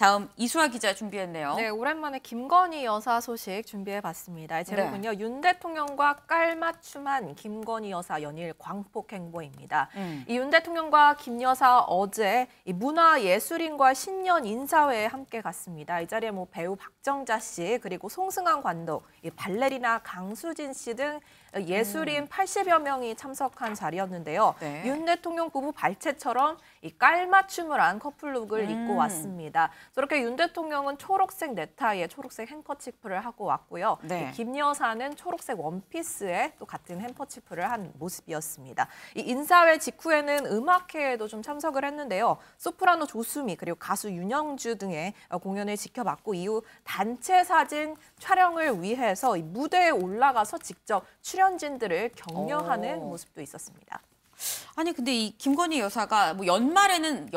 다음 이수아 기자 준비했네요. 네, 오랜만에 김건희 여사 소식 준비해봤습니다. 제목은요, 네. 윤 대통령과 깔맞춤한 김건희 여사 연일 광폭 행보입니다. 이 윤 대통령과 김 여사 어제 이 문화예술인과 신년 인사회에 함께 갔습니다. 이 자리에 뭐 배우 박정자 씨 그리고 송승환 감독, 이 발레리나 강수진 씨 등 예술인 80여 명이 참석한 자리였는데요. 네. 윤 대통령 부부 발채처럼 이 깔맞춤을 한 커플룩을 입고 왔습니다. 저렇게 윤 대통령은 초록색 넥타이에 초록색 행커치프를 하고 왔고요. 네. 김 여사는 초록색 원피스에 또 같은 행커치프를 한 모습이었습니다. 이 인사회 직후에는 음악회에도 좀 참석을 했는데요. 소프라노 조수미 그리고 가수 윤영주 등의 공연을 지켜봤고 이후 단체 사진 촬영을 위해서 이 무대에 올라가서 직접 출연진들을 격려하는 모습도 있었습니다. 아니 근데 이 김건희 여사가 뭐 연말에는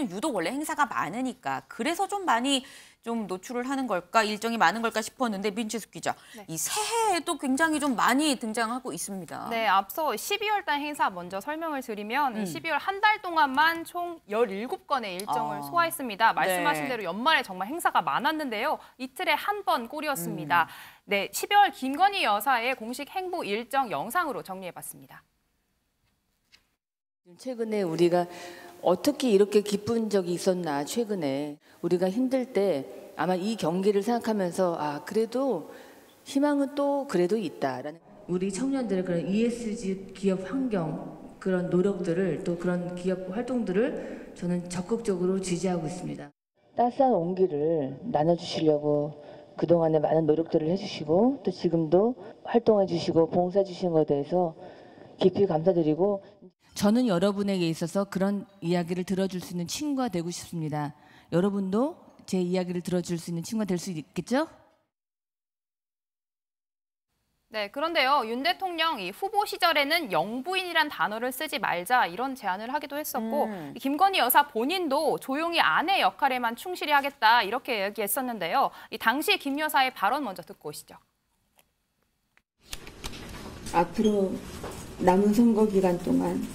유독 원래 행사가 많으니까 그래서 좀 많이 좀 노출을 하는 걸까, 일정이 많은 걸까 싶었는데 민채숙 기자, 네. 이 새해에도 굉장히 좀 많이 등장하고 있습니다. 네, 앞서 12월 달 행사 먼저 설명을 드리면 12월 한 달 동안만 총 17건의 일정을 소화했습니다. 말씀하신 대로 연말에 정말 행사가 많았는데요. 이틀에 한 번 꼴이었습니다. 네, 12월 김건희 여사의 공식 행보 일정 영상으로 정리해봤습니다. 최근에 우리가 어떻게 이렇게 기쁜 적이 있었나, 최근에 우리가 힘들 때 아마 이 경기를 생각하면서 그래도 희망은 또 그래도 있다라는 우리 청년들의 그런 ESG 기업 환경 그런 노력들을 또 그런 기업 활동들을 저는 적극적으로 지지하고 있습니다. 따스한 온기를 나눠주시려고 그동안에 많은 노력들을 해주시고 또 지금도 활동해 주시고 봉사해 주신 것에 대해서 깊이 감사드리고 저는 여러분에게 있어서 그런 이야기를 들어줄 수 있는 친구가 되고 싶습니다. 여러분도 제 이야기를 들어줄 수 있는 친구가 될 수 있겠죠? 네, 그런데요. 윤 대통령 이 후보 시절에는 영부인이란 단어를 쓰지 말자 이런 제안을 하기도 했었고 김건희 여사 본인도 조용히 아내 역할에만 충실히 하겠다 이렇게 얘기했었는데요. 이 당시 김 여사의 발언 먼저 듣고 오시죠. 앞으로 남은 선거 기간 동안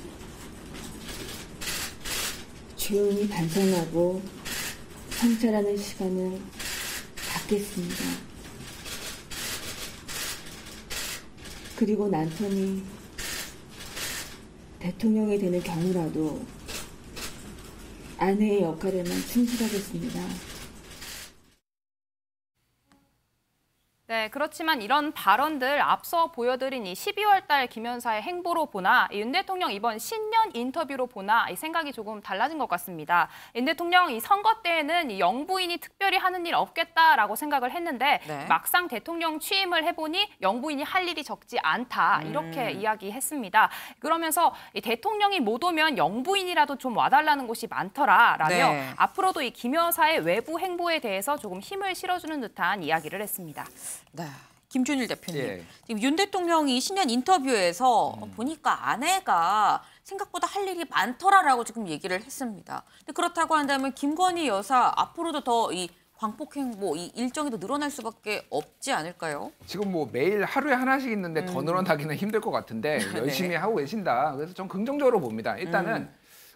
조용히 반성하고 성찰하는 시간을 갖겠습니다. 그리고 남편이 대통령이 되는 경우라도 아내의 역할에만 충실하겠습니다. 네, 그렇지만 이런 발언들 앞서 보여드린 이 12월 달 김 여사의 행보로 보나 윤 대통령 이번 신년 인터뷰로 보나 이 생각이 조금 달라진 것 같습니다. 윤 대통령 이 선거 때에는 이 영부인이 특별히 하는 일 없겠다라고 생각을 했는데 막상 대통령 취임을 해보니 영부인이 할 일이 적지 않다 이렇게 이야기했습니다. 그러면서 이 대통령이 못 오면 영부인이라도 좀 와달라는 곳이 많더라라며 앞으로도 이 김 여사의 외부 행보에 대해서 조금 힘을 실어주는 듯한 이야기를 했습니다. 네, 김준일 대표님. 지금 윤 대통령이 신년 인터뷰에서 보니까 아내가 생각보다 할 일이 많더라라고 지금 얘기를 했습니다. 근데 그렇다고 한다면 김건희 여사 앞으로도 더 이 광폭 행보, 이 일정이 더 늘어날 수밖에 없지 않을까요? 지금 뭐 매일 하루에 하나씩 있는데 더 늘어나기는 힘들 것 같은데 열심히 하고 계신다. 그래서 전 긍정적으로 봅니다. 일단은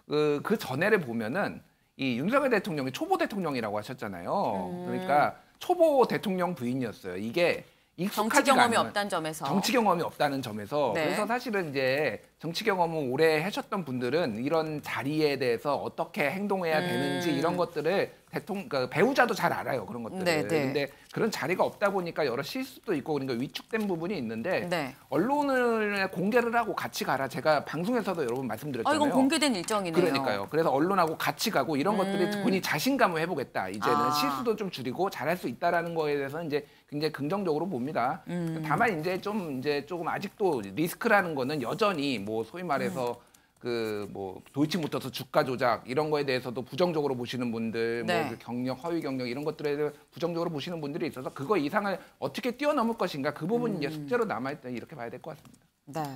그 전에를 보면은 이 윤석열 대통령이 초보 대통령이라고 하셨잖아요. 그러니까 초보 대통령 부인이었어요. 이게 정치 경험이 없다는 점에서. 정치 경험이 없다는 점에서. 그래서 사실은 이제 정치 경험을 오래 하셨던 분들은 이런 자리에 대해서 어떻게 행동해야 되는지 이런 것들을 그러니까 배우자도 잘 알아요. 그런 것들을. 근데 그런 자리가 없다 보니까 여러 실수도 있고 그러니까 위축된 부분이 있는데 언론을 공개를 하고 같이 가라. 제가 방송에서도 여러 번 말씀드렸잖아요. 이건 공개된 일정이네요. 그러니까요. 그래서 언론하고 같이 가고 이런 것들이 본인이 자신감을 회복했다. 이제는 실수도 좀 줄이고 잘할 수 있다라는 거에 대해서 이제 굉장히 긍정적으로 봅니다. 다만 이제 조금 아직도 리스크라는 거는 여전히 뭐 소위 말해서 그 뭐 도이치모터스 주가 조작 이런 거에 대해서도 부정적으로 보시는 분들, 뭐 경력, 허위 경력 이런 것들에 대해 부정적으로 보시는 분들이 있어서 그거 이상을 어떻게 뛰어넘을 것인가 그 부분이 이제 숙제로 남아있다 이렇게 봐야 될 것 같습니다.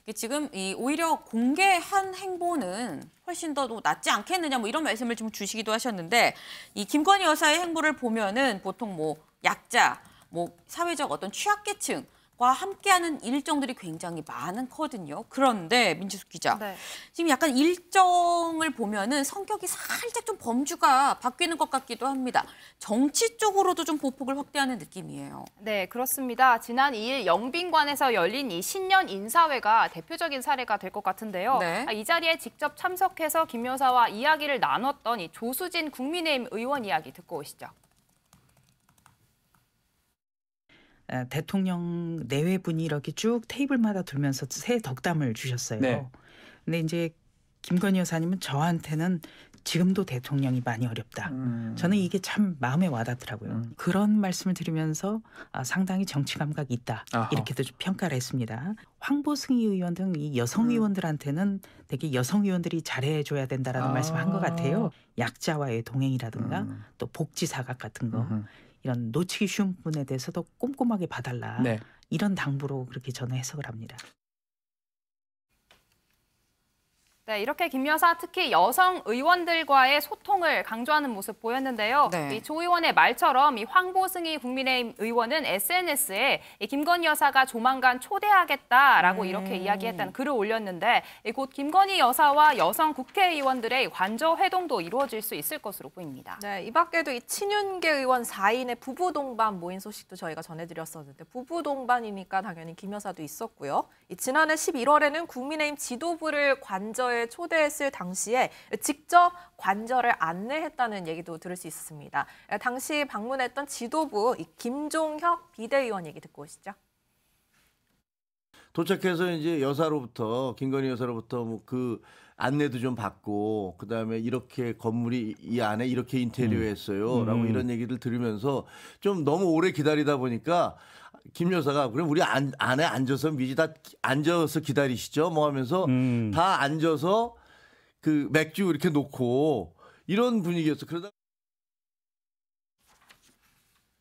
네, 지금 오히려 공개한 행보는 훨씬 더 낫지 않겠느냐 뭐 이런 말씀을 좀 주시기도 하셨는데 이 김건희 여사의 행보를 보면은 보통 뭐 약자, 뭐 사회적 어떤 취약계층 과 함께하는 일정들이 굉장히 많거든요. 그런데 민지숙 기자, 네. 지금 약간 일정을 보면은 성격이 살짝 좀 범주가 바뀌는 것 같기도 합니다. 정치 쪽으로도 좀 보폭을 확대하는 느낌이에요. 네, 그렇습니다. 지난 2일 영빈관에서 열린 이 신년 인사회가 대표적인 사례가 될 것 같은데요. 네. 이 자리에 직접 참석해서 김 여사와 이야기를 나눴던 이 조수진 국민의힘 의원 이야기 듣고 오시죠. 대통령 내외분이 이렇게 쭉 테이블마다 돌면서 새 덕담을 주셨어요. 네. 근데 이제 김건희 여사님은 저한테는 지금도 대통령이 많이 어렵다. 저는 이게 참 마음에 와닿더라고요. 그런 말씀을 들으면서 상당히 정치 감각이 있다. 아하. 이렇게도 좀 평가를 했습니다. 황보승희 의원 등 이 여성 의원들한테는 되게 여성 의원들이 잘해줘야 된다라는 말씀을 한 것 같아요. 약자와의 동행이라든가 또 복지 사각 같은 거. 이런 놓치기 쉬운 부분에 대해서도 꼼꼼하게 봐달라. 네. 이런 당부로 그렇게 저는 해석을 합니다. 네, 이렇게 김 여사 특히 여성 의원들과의 소통을 강조하는 모습 보였는데요. 네. 이 조 의원의 말처럼 이 황보승희 국민의힘 의원은 SNS에 이 김건희 여사가 조만간 초대하겠다라고 이렇게 이야기했다는 글을 올렸는데 곧 김건희 여사와 여성 국회의원들의 관저 회동도 이루어질 수 있을 것으로 보입니다. 네, 이 밖에도 이 친윤계 의원 4인의 부부 동반 모인 소식도 저희가 전해드렸었는데 부부 동반이니까 당연히 김 여사도 있었고요. 지난해 11월에는 국민의힘 지도부를 관저에 초대했을 당시에 직접 관저를 안내했다는 얘기도 들을 수 있었습니다. 당시 방문했던 지도부 김종혁 비대위원 얘기 듣고 오시죠. 도착해서 이제 여사로부터 김건희 여사로부터 뭐 그 안내도 좀 받고 그다음에 이렇게 건물이 이 안에 이렇게 인테리어했어요라고 이런 얘기를 들으면서 좀 너무 오래 기다리다 보니까 김 여사가 그럼 우리 안에 앉아서 미리 다 앉아서 기다리시죠 뭐 하면서 다 앉아서 그 맥주 이렇게 놓고 이런 분위기였어. 그러다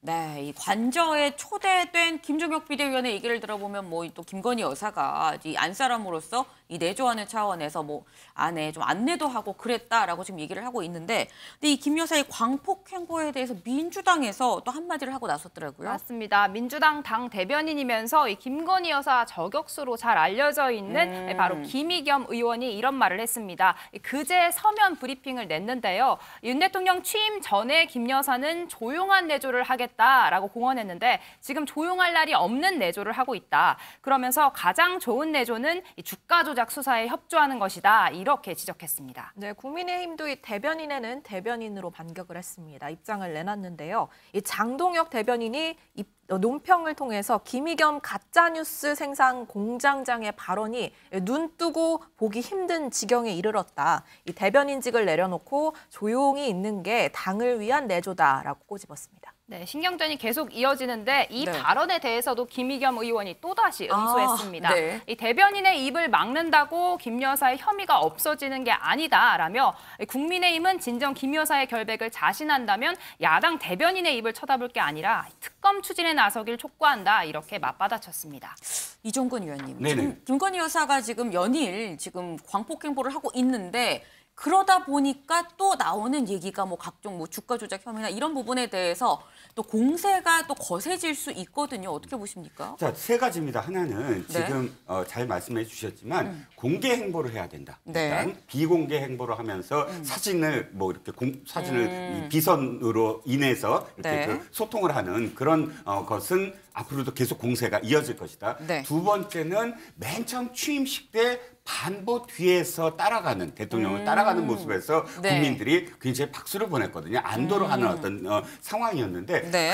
네, 이 관저에 초대된 김종혁 비대위원의 얘기를 들어보면 뭐 또 김건희 여사가 이 안사람으로서 이 내조하는 차원에서 뭐 안에 좀 안내도 하고 그랬다라고 지금 얘기를 하고 있는데, 근데 이 김 여사의 광폭 행보에 대해서 민주당에서 또 한마디를 하고 나섰더라고요. 맞습니다. 민주당 당 대변인이면서 이 김건희 여사 저격수로 잘 알려져 있는 바로 김의겸 의원이 이런 말을 했습니다. 그제 서면 브리핑을 냈는데요. 윤 대통령 취임 전에 김 여사는 조용한 내조를 하겠다라고 공언했는데 지금 조용할 날이 없는 내조를 하고 있다. 그러면서 가장 좋은 내조는 이 주가 조작 수사에 협조하는 것이다. 이렇게 지적했습니다. 네, 국민의힘도 이 대변인에는 대변인으로 반격을 했습니다. 입장을 내놨는데요. 이 장동혁 대변인이 논평을 통해서 김의겸 가짜뉴스 생산 공장장의 발언이 눈 뜨고 보기 힘든 지경에 이르렀다. 이 대변인직을 내려놓고 조용히 있는 게 당을 위한 내조다라고 꼬집었습니다. 네, 신경전이 계속 이어지는데 이 네. 발언에 대해서도 김의겸 의원이 또다시 응수했습니다. 네. 이 대변인의 입을 막는다고 김 여사의 혐의가 없어지는 게 아니다라며 국민의힘은 진정 김 여사의 결백을 자신한다면 야당 대변인의 입을 쳐다볼 게 아니라 특검 추진에 나서길 촉구한다. 이렇게 맞받아쳤습니다. 이종근 의원님, 네네. 지금 김건희 여사가 지금 연일 지금 광폭 행보를 하고 있는데 그러다 보니까 또 나오는 얘기가 뭐 각종 뭐 주가 조작 혐의나 이런 부분에 대해서 또 공세가 또 거세질 수 있거든요. 어떻게 보십니까? 자, 세 가지입니다. 하나는 네. 지금 잘 말씀해 주셨지만 공개 행보를 해야 된다. 네. 일단 비공개 행보를 하면서 사진을 뭐 이렇게 사진을 이 비선으로 인해서 이렇게 네. 그 소통을 하는 그런 것은 앞으로도 계속 공세가 이어질 것이다. 네. 두 번째는 맨 처음 취임식 때 반보 뒤에서 따라가는 대통령을 따라가는 모습에서 네. 국민들이 굉장히 박수를 보냈거든요. 안도를 하는 어떤 상황이었는데 네.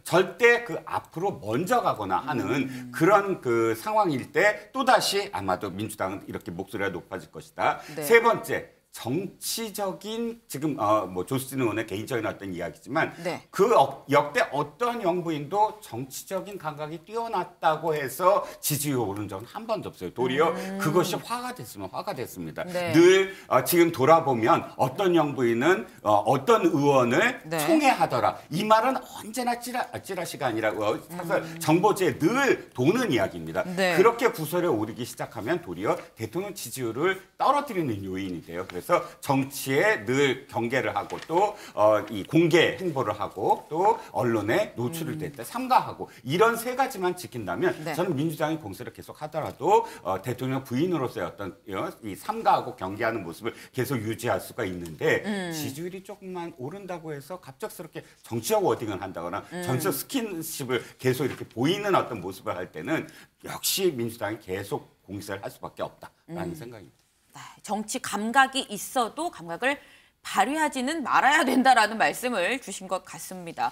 절대 그 앞으로 먼저 가거나 하는 그런 그 상황일 때 또다시 아마도 민주당은 이렇게 목소리가 높아질 것이다. 네. 세 번째. 정치적인 지금 뭐 조수진 의원의 개인적인 어떤 이야기지만 네. 그 역대 어떤 영부인도 정치적인 감각이 뛰어났다고 해서 지지율이 오른 적은 한 번도 없어요. 도리어 그것이 화가 됐으면 화가 됐습니다. 네. 늘 지금 돌아보면 어떤 영부인은 어떤 의원을 네. 총애하더라. 이 말은 언제나 찌라시가 아니라 사실 정보지에 늘 도는 이야기입니다. 네. 그렇게 구설에 오르기 시작하면 도리어 대통령 지지율을 떨어뜨리는 요인이 돼요. 그래서 해서 정치에 늘 경계를 하고 또 이 공개 행보를 하고 또 언론에 노출을 될 때 삼가하고 이런 세 가지만 지킨다면 네. 저는 민주당이 공세를 계속 하더라도 대통령 부인으로서의 어떤 이 삼가하고 경계하는 모습을 계속 유지할 수가 있는데 지지율이 조금만 오른다고 해서 갑작스럽게 정치적 워딩을 한다거나 정치적 스킨십을 계속 이렇게 보이는 어떤 모습을 할 때는 역시 민주당이 계속 공세를 할 수밖에 없다라는 생각입니다. 네, 정치 감각이 있어도 감각을 발휘하지는 말아야 된다라는 말씀을 주신 것 같습니다.